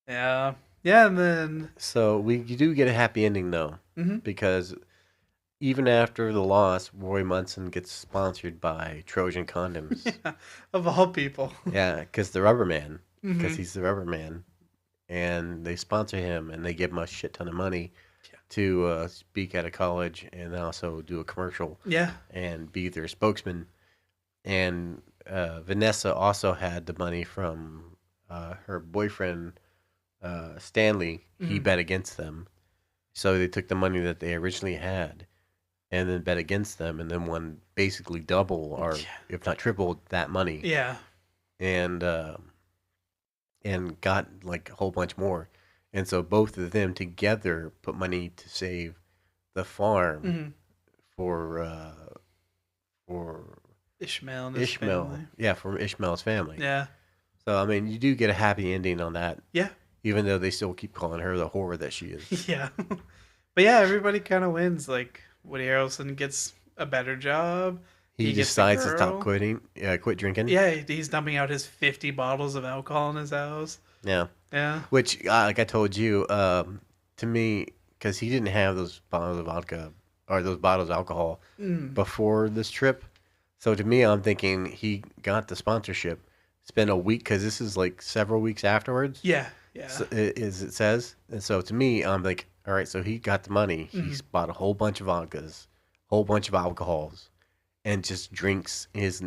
yeah, yeah, and then So you do get a happy ending though, mhm. because even after the loss, Roy Munson gets sponsored by Trojan condoms. Yeah, of all people. Yeah, because the Rubber Man, because Mhm. he's the Rubber Man, and they sponsor him and they give him a shit ton of money Yeah. to speak at a college and also do a commercial Yeah, and be their spokesman. And Vanessa also had the money from her boyfriend Stanley. He Mhm. bet against them, so they took the money that they originally had and then bet against them, and then won basically double or Yeah. if not triple that money, yeah, and got like a whole bunch more. And so both of them together put money to save the farm hmm for Ishmael and his Ishmael. family. Yeah, from Ishmael's family. Yeah, So I mean, you do get a happy ending on that, yeah, even though they still keep calling her the whore that she is. yeah. But yeah, everybody kind of wins. Like Woody Harrelson gets a better job. He He gets the decides to stop girl. quit drinking. Yeah, he's dumping out his 50 bottles of alcohol in his house. Yeah. Yeah. Which, like I told you, to me, because he didn't have those bottles of vodka or those bottles of alcohol Mm. before this trip. So to me, I'm thinking he got the sponsorship, spent a week, because this is like several weeks afterwards, Yeah. Yeah. so, as it says. And so to me, I'm like, all right, so he got the money. He's bought a whole bunch of vodkas, whole bunch of alcohols, and just drinks his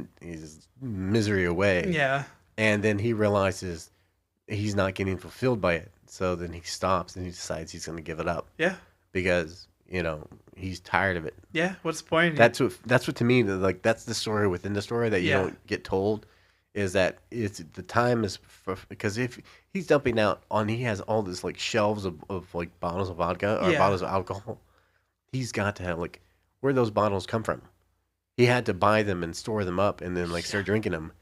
misery away. Yeah. And then he realizes he's not getting fulfilled by it. So then he stops and he decides he's going to give it up Yeah. because, he's tired of it. Yeah. What's the point? That's what to me, like, that's the story within the story that you Yeah. don't get told, is that it's the time is for, because if he's dumping out on, he has all this like shelves of like bottles of vodka or Yeah. bottles of alcohol. He's got to have like, where those bottles come from. He had to buy them and store them up and then like start drinking them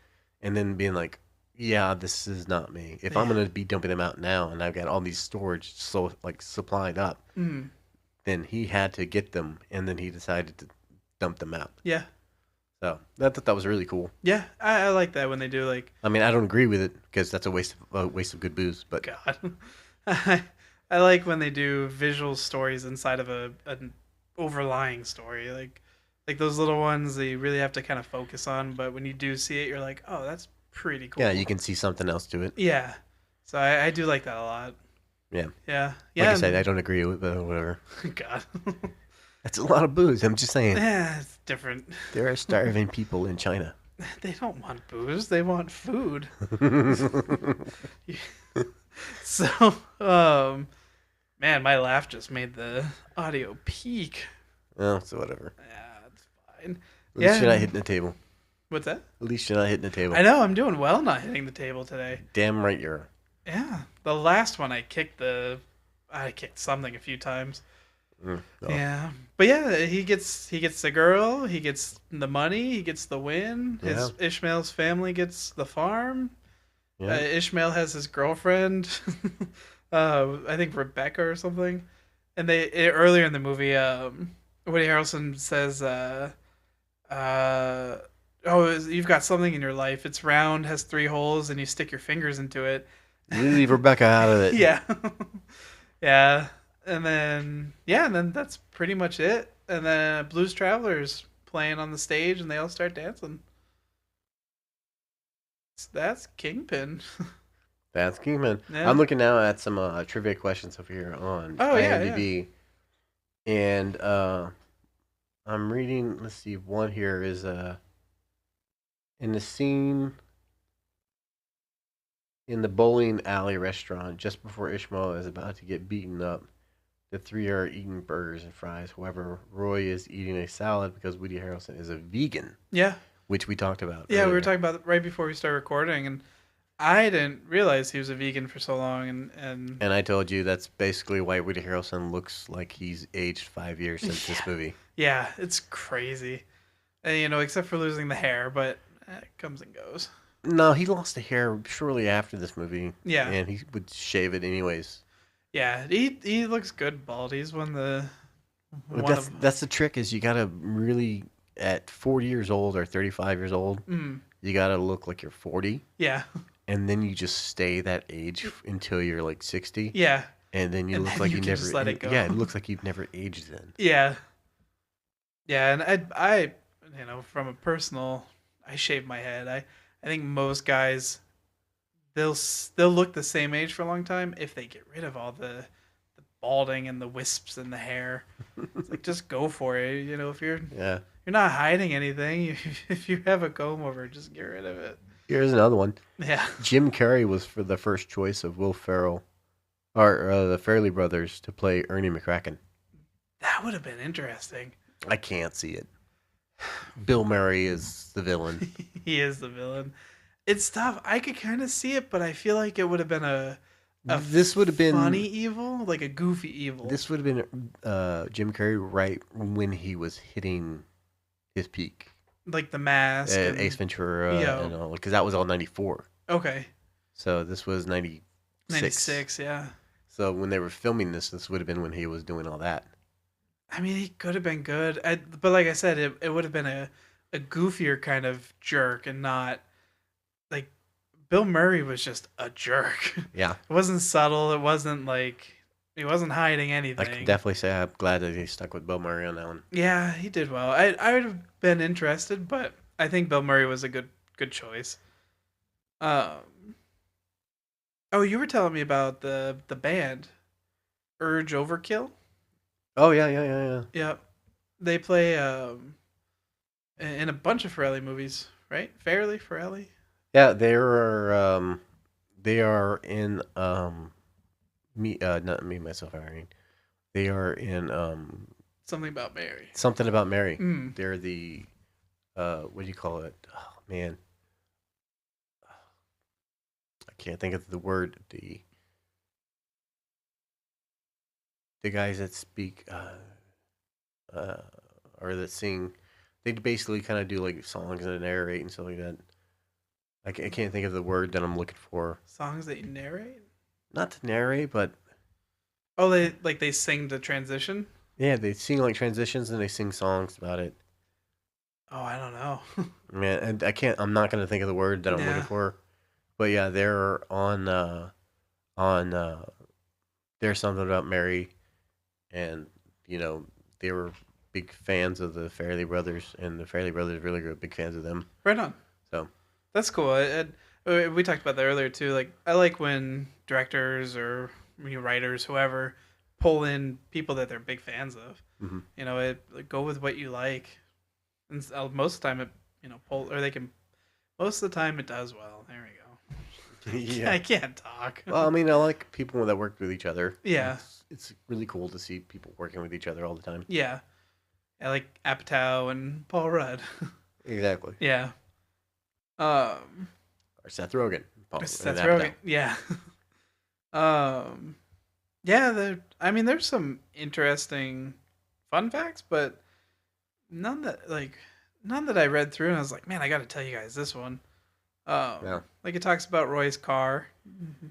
and then being like, yeah, this is not me. If I'm Yeah. going to be dumping them out now and I've got all these storage so like supplied up, Mm. then he had to get them and then he decided to dump them out. Yeah. So I thought that was really cool. Yeah. I like that when they do like, I mean, I don't agree with it because that's a waste of good booze. But God. I like when they do visual stories inside of an overlying story. Like those little ones that you really have to kind of focus on, but when you do see it, you're like, oh, that's pretty cool. yeah, you can see something else to it. Yeah. So I do like that a lot. Yeah. Yeah. Like Yeah. I said, I don't agree with it, but whatever. God. That's a lot of booze. I'm just saying. Yeah, it's different. There are starving people in China. They don't want booze. They want food. So, man, my laugh just made the audio peak. Oh, so whatever. Yeah, it's fine. At least Yeah. you're not hitting the table. What's that? At least you're not hitting the table. I know I'm doing well not hitting the table today. Damn right you're. Yeah, the last one I kicked something a few times. Oh. Yeah, but yeah, he gets the girl, he gets the money, he gets the win. His Ishmael's family gets the farm. Yeah. Ishmael has his girlfriend, I think Rebecca or something. And earlier in the movie, Woody Harrelson says, "Oh, you've got something in your life. It's round, has 3 holes, and you stick your fingers into it." You leave Rebecca out of it. Yeah, yeah. And then that's pretty much it. And then Blues Travelers playing on the stage, and they all start dancing. That's Kingpin. That's Kingpin. Yeah. I'm looking now at some trivia questions over here on IMDb. Yeah. And I'm reading, let's see, one here is in the scene in the bowling alley restaurant just before Ishmael is about to get beaten up. The 3 are eating burgers and fries. However, Roy is eating a salad because Woody Harrelson is a vegan. Yeah. Which we talked about. Yeah, earlier. we were talking about it right before we started recording, and I didn't realize he was a vegan for so long. And I told you that's basically why Woody Harrelson looks like he's aged 5 years since this movie. Yeah, it's crazy. And, except for losing the hair, but it comes and goes. No, he lost the hair shortly after this movie. Yeah. And he would shave it anyways. Yeah, he looks good bald. He's That's the trick is you gotta really at 40 years old or 35 years old, you gotta look like you're 40. Yeah. And then you just stay that age until you're like 60. Yeah. And then you look like you never just let it go. Yeah, it looks like you've never aged then. Yeah. Yeah, and I from a personal, I shave my head. I think most guys they'll look the same age for a long time if they get rid of all the balding and the wisps in the hair. It's like just go for it. If you're not hiding anything, if you have a comb over, just get rid of it. Here's another one. Yeah. Jim Carrey was for the first choice of Will Ferrell, or the Farrelly brothers to play Ernie McCracken. That would have been interesting. I can't see it. Bill Murray is the villain. He is the villain. It's tough. I could kind of see it, but I feel like it would have been this would have been funny evil, like a goofy evil. This would have been Jim Carrey right when he was hitting his peak. Like The Mask. And Ace Ventura and all, because that was all 94. Okay. So this was 96. 96, yeah. So when they were filming this would have been when he was doing all that. I mean, he could have been good. But like I said, it would have been a goofier kind of jerk and not... Like, Bill Murray was just a jerk. Yeah. It wasn't subtle. It wasn't like... He wasn't hiding anything. I can definitely say I'm glad that he stuck with Bill Murray on that one. Yeah, he did well. I would have been interested, but I think Bill Murray was a good choice. Oh, you were telling me about the band, Urge Overkill. Oh yeah. Yep, they play in a bunch of Farrelly movies, right? Farrelly. Yeah, they are in not me myself Irene. They are in Something About Mary. Something About Mary. Mm. They're the what do you call it? Oh man, I can't think of the word. The guys that speak or that sing, they basically kind of do like songs and narrate and stuff like that. I can't think of the word that I'm looking for. Songs that you narrate? Not to narrate, but oh, they sing the transition. Yeah, they sing like transitions and they sing songs about it. Oh, I don't know. Man, and I'm not gonna think of the word that I'm looking for, but yeah, they're on There's Something About Mary, and they were big fans of the Farrelly brothers, and the Farrelly brothers really were big fans of them. Right on. So that's cool. We talked about that earlier too. Like, I like when directors or writers, whoever, pull in people that they're big fans of. Mm-hmm. Go with what you like, and most of the time, they can Most of the time, it does well. There we go. Yeah. I can't talk. Well, I mean, I like people that work with each other. Yeah. It's really cool to see people working with each other all the time. Yeah. I like Apatow and Paul Rudd. Exactly. Yeah. Um, Or Seth Rogen. Seth Rogen. Yeah. Yeah. There's some interesting fun facts, but none that I read through, and I was like, man, I got to tell you guys this one. Yeah. Like it talks about Roy's car.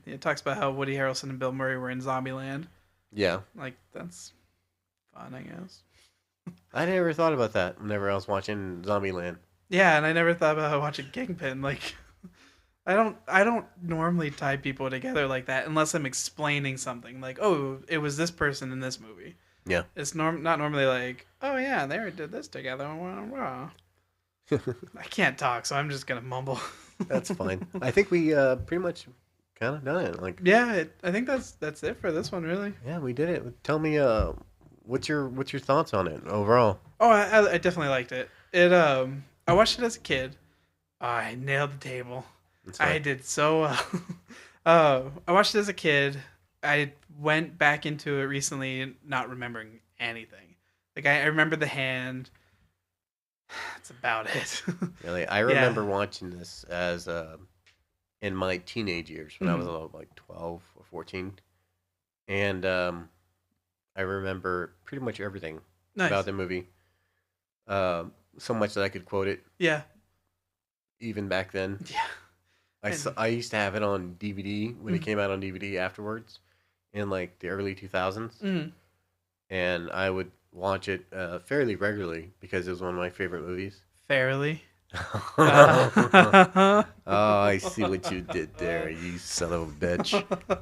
It talks about how Woody Harrelson and Bill Murray were in Zombieland. Yeah. Like that's fun, I guess. I never thought about that whenever I was watching Zombieland. Yeah, and I never thought about watching Kingpin. Like, I don't normally tie people together like that unless I'm explaining something. Like, oh, it was this person in this movie. Yeah. It's not normally like, oh yeah, they did this together. I can't talk, so I'm just gonna mumble. That's fine. I think we pretty much kind of done it. Like, Yeah, I think that's it for this one, really. yeah, we did it. Tell me, what's your thoughts on it overall? Oh, I definitely liked it. I watched it as a kid. I nailed the table. That's I fine. did so well. I watched it as a kid. I went back into it recently, not remembering anything. Like I remember the hand. That's about it. Really, I remember watching this as in my teenage years when I was like 12 or 14, and I remember pretty much everything Nice. about the movie. So much that I could quote it Yeah. even back then. Yeah. I used to have it on DVD when it Mhm. came out on DVD afterwards in like the early 2000s, Mm. and I would watch it fairly regularly because it was one of my favorite movies. Fairly. Oh, I see what you did there, you son of a bitch.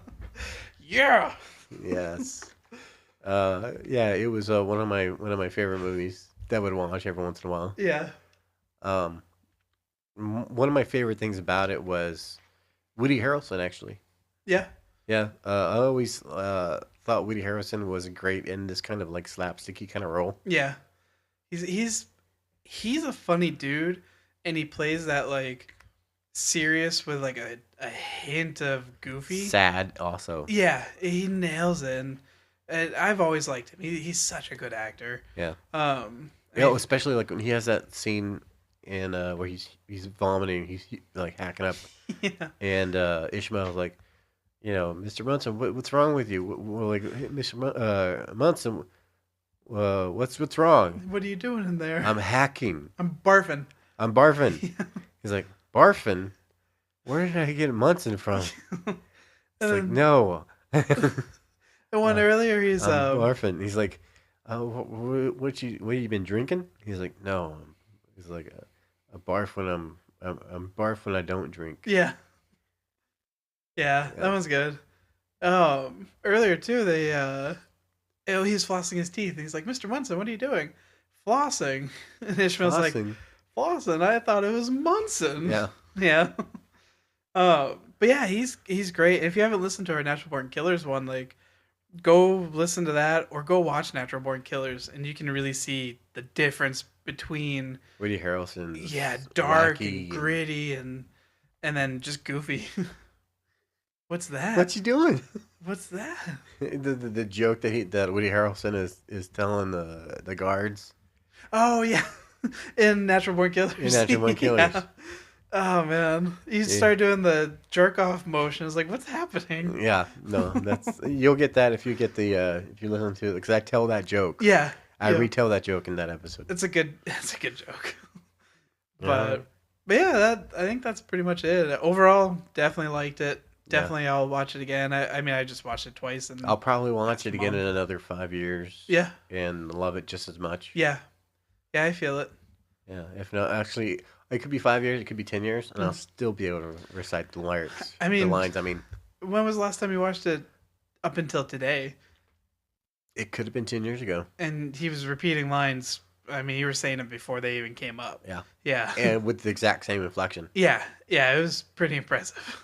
Yeah. Yes. Yeah, it was one of my favorite movies that I would watch every once in a while. Yeah. One of my favorite things about it was Woody Harrelson, actually. Yeah. Yeah, I always thought Woody Harrelson was great in this kind of like slapsticky kind of role. Yeah. He's a funny dude, and he plays that like serious with like a hint of goofy. Sad, also. Yeah, he nails it. And I've always liked him. He's such a good actor. Yeah. I Yeah, mean, especially like when he has that scene in where he's vomiting, he's like hacking up, yeah. and Ishmael's like, Mr. Munson, what's wrong with you? We're like, hey, Mr. Munson, what's wrong? What are you doing in there? I'm hacking. I'm barfing. I'm barfing. He's like, barfing? Where did I get Munson from? It's like, no. The one earlier, he's I'm barfing. He's like, what you been drinking? He's like, no. He's like, a barf when I'm barf when I don't drink. yeah. Yeah, that one's good. Earlier too, he's flossing his teeth. And he's like, Mr. Munson, what are you doing? Flossing. And Ishmael's like, Flossing. Flossing? I thought it was Munson. Yeah. Yeah. But yeah, he's great. If you haven't listened to our Natural Born Killers one, like, go listen to that or go watch Natural Born Killers, and you can really see the difference between Woody Harrelson. dark wacky and gritty and then just goofy. What's that? What you doing? What's that? the joke that Woody Harrelson is telling the guards. Oh yeah, in Natural Born Killers. In Natural Born Killers. Yeah. Oh man, you start doing the jerk off motion. It's like, what's happening? Yeah, no, you'll get that if you listen to it, because I tell that joke. Yeah, I retell that joke in that episode. It's a good joke. But yeah, I think that's pretty much it. Overall, definitely liked it. Definitely, I'll watch it again. I mean, I just watched it twice, and I'll probably watch it again in another 5 years. Yeah, and love it just as much. Yeah, I feel it. Yeah, if not, actually, it could be 5 years, it could be 10 years, and I'll still be able to recite the lyrics. I mean, the lines. When was the last time you watched it? Up until today. It could have been 10 years ago. And he was repeating lines. I mean, you were saying it before they even came up. Yeah. Yeah. And with the exact same inflection. Yeah. It was pretty impressive.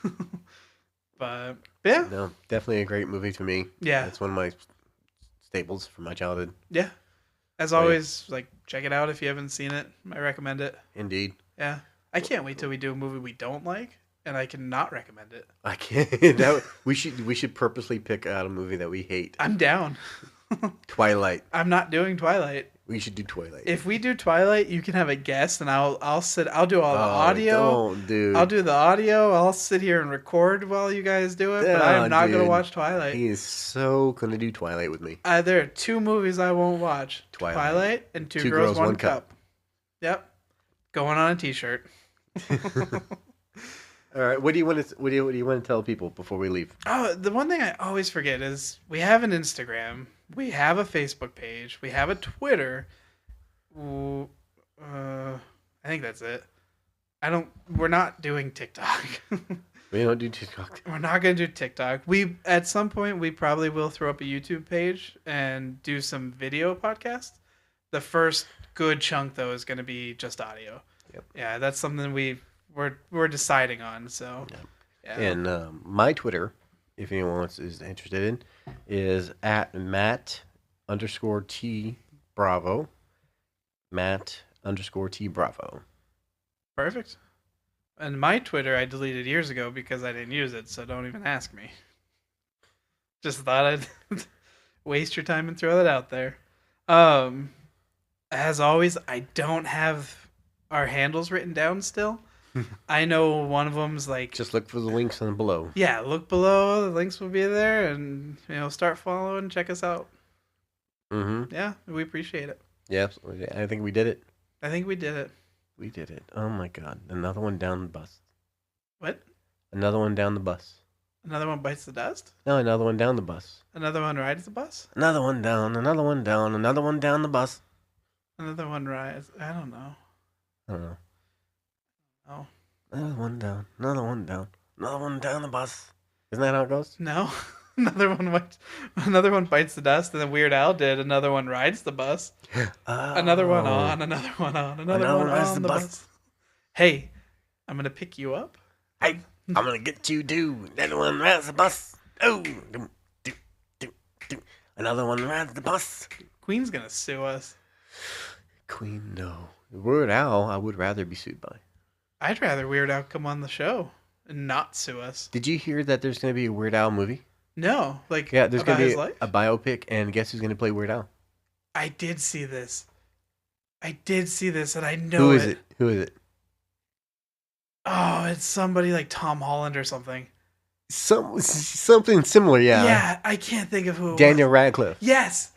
But yeah. No, definitely a great movie to me. Yeah. It's one of my staples from my childhood. Yeah. As always, like, check it out if you haven't seen it. I recommend it. Indeed. Yeah. I can't wait till we do a movie we don't like, and I can not recommend it. I can't. We should purposely pick out a movie that we hate. I'm down. Twilight. I'm not doing Twilight. We should do Twilight. If we do Twilight, you can have a guest, and I'll do all the audio. Don't, dude. I'll do the audio. I'll sit here and record while you guys do it. But I am not gonna watch Twilight. He is so gonna do Twilight with me. There are 2 movies I won't watch: Twilight and Two Girls, One Cup. Yep, going on a T-shirt. All right, what do you want to tell people before we leave? Oh, the one thing I always forget is we have an Instagram, we have a Facebook page, we have a Twitter. I think that's it. We're not doing TikTok. We don't do TikTok. We're not gonna do TikTok. At some point we probably will throw up a YouTube page and do some video podcasts. The first good chunk though is gonna be just audio. Yep. Yeah, that's something we're deciding on. So, yeah. And my Twitter, if anyone is interested in, is at Matt_T Bravo. Matt_T Bravo. Perfect. And my Twitter I deleted years ago because I didn't use it, so don't even ask me. Just thought I'd waste your time and throw that out there. As always, I don't have our handles written down still. I know one of them's like... Just look for the links on below. Yeah, look below. The links will be there. And, start following. Check us out. Mm-hmm. Yeah, we appreciate it. Yeah, I think we did it. I think we did it. We did it. Oh, my God. Another one down the bus. What? Another one down the bus. Another one bites the dust? No, another one down the bus. Another one rides the bus? Another one down, another one down, another one down the bus. Another one rides... I don't know. I don't know. Oh. Another one down, another one down, another one down the bus. Isn't that how it goes? No. Another one bites the dust, and then Weird Al did another one rides the bus. Another one on, another one on, another one rides the bus. Hey, I'm gonna pick you up. Hey, I'm gonna get you too. Another one rides the bus. Oh, another one rides the bus. Queen's gonna sue us. Queen, no. Weird Al, I would rather be sued by. I'd rather Weird Al come on the show and not sue us. Did you hear that there's going to be a Weird Al movie? No, yeah, there's going to be life? a biopic, and guess who's going to play Weird Al? I did see this, and I know Who is it? Who is it? Oh, it's somebody like Tom Holland or something. Something similar, yeah. Yeah, I can't think of who. Daniel Radcliffe. Yes.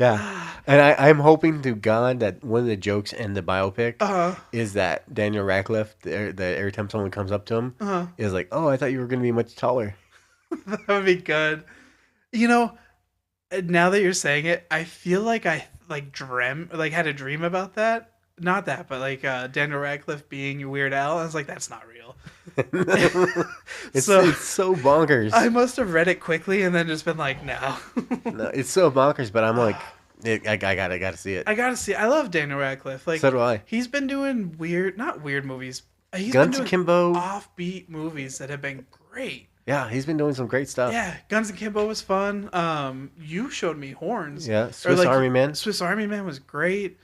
Yeah, and I'm hoping to God that one of the jokes in the biopic is that Daniel Radcliffe, that every time someone comes up to him, is like, "Oh, I thought you were going to be much taller." That would be good. Now that you're saying it, I feel like I had a dream about that. Not that, but like Daniel Radcliffe being Weird Al. I was like, that's not real. It's so bonkers. I must have read it quickly and then just been like, no. No, it's so bonkers, but I'm like, I gotta see it. I gotta see it. I love Daniel Radcliffe. Like, so do I. He's been doing not weird movies. He's Guns been doing Akimbo, offbeat movies that have been great. Yeah, he's been doing some great stuff. Yeah, Guns Akimbo was fun. You showed me Horns. Yeah, Swiss Army Man. Swiss Army Man was great.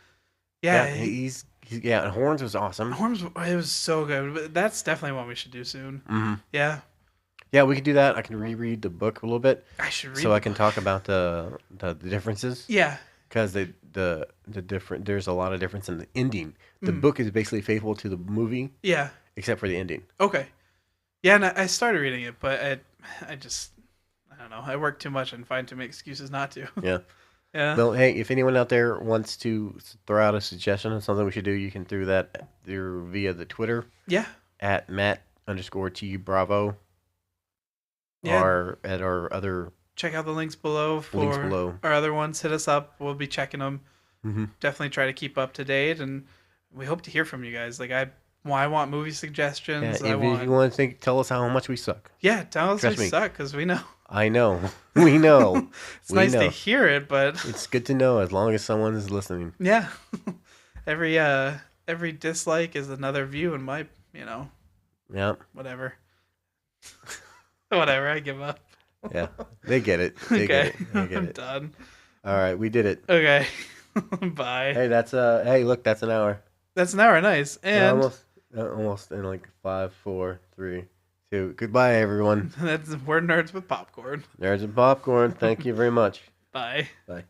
Yeah, and Horns was awesome. Horns, it was so good. That's definitely one we should do soon. Mm-hmm. Yeah. Yeah, we could do that. I can reread the book a little bit. I should read. So I can talk about the differences. Yeah. Because the different, there's a lot of difference in the ending. The book is basically faithful to the movie. Yeah. Except for the ending. Okay. Yeah, and I started reading it, but I don't know. I work too much and find too many excuses not to. Yeah. Yeah. Well, hey, if anyone out there wants to throw out a suggestion of something we should do, you can throw that through via the Twitter. Yeah. At Matt_T Bravo. Yeah. Or at our other. Check out the links below for our other ones. Hit us up. We'll be checking them. Mm-hmm. Definitely try to keep up to date, and we hope to hear from you guys. Like I want movie suggestions. Yeah, if you want to tell us how much we suck. Yeah, tell us we suck because we know. I know. We know. It's nice to hear it, but it's good to know as long as someone is listening. Yeah. Every dislike is another view in my, Yeah. Whatever. Whatever, I give up. Yeah. They get it. They get it. I'm done. All right, we did it. Okay. Bye. Hey, look, that's an hour. That's an hour. Nice. And Almost in like 5, 4, 3, 2. Goodbye, everyone. we're nerds with popcorn. Nerds and popcorn. Thank you very much. Bye. Bye.